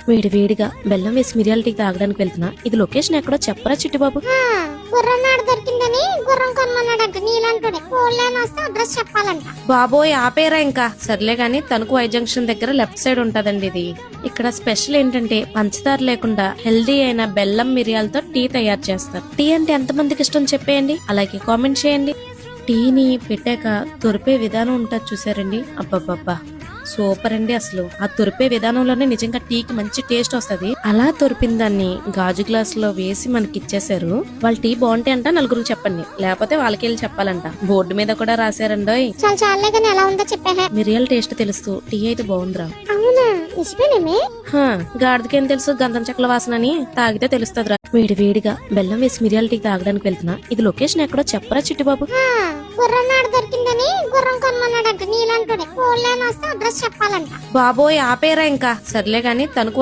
వేడి వేడిగా బెల్లం వేసి మిరియాల టీ తాగడానికి వెళ్తున్నా. ఇది లొకేషన్ ఎక్కడో చెప్పరా చిట్టిబాబు? గుర్రన్నాడు దొరికిందని గుర్రం కొనమన్నాడంట నీలంటుడే. ఫోన్లోనే వస్తే అడ్రస్ చెప్పాలంట. బాబోయ్ ఆపేరా ఇంకా. సర్లే గాని తణుకు వై జంక్షన్ దగ్గర లెఫ్ట్ సైడ్ ఉంటదండి ఇది. ఇక్కడ స్పెషల్ ఏంటంటే పంచదార లేకుండా హెల్దీ అయిన బెల్లం మిరియాలతో టీ తయారు చేస్తారు. టీ అంటే ఎంతమందికి ఇష్టం చెప్పేయండి, అలాగే కామెంట్ చేయండి. టీని పెట్టాక తొరిపే విధానం ఉంటుంది చూసారండి, అబ్బబ్బబ్బా సూపర్ అండి. అసలు ఆ తొరిపే విధానంలోనే నిజంగా టీకి మంచి టేస్ట్ వస్తది. అలా తొరిపిన దాన్ని గాజు గ్లాస్ లో వేసి మనకి ఇచ్చేసారు. వాళ్ళ టీ బాగుంటాయి అంట, నలుగురు చెప్పండి, లేకపోతే వాళ్ళకి వెళ్ళి చెప్పాలంట. బోర్డు మీద కూడా రాశారండోయ్. చాలా చాలే కానీ ఎలా ఉందో చెప్పే. మిరియాల టేస్ట్ తెలుస్తూ టీ అయితే బాగుందిరా. అవునా నిజమేనేమే? గాడిదకేం తెలుసు గంధం చెక్కల వాసన అని, తాగితే తెలుస్తుందిరా. వేడి వేడిగా బెల్లం వేసి మిరియాల టీ తాగడానికి వెళ్తున్నా. ఇది లొకేషన్ ఎక్కడో చెప్పరా చిట్టిబాబు? గుర్రన్నాడు దొరికిందని గుర్రం కొనమన్నాడంట నీలంటుడే. ఫోన్లోనే వస్తే అడ్రస్ చెప్పాలంట. బాబోయ్ ఆపేరా ఇంకా. సర్లే గాని తణుకు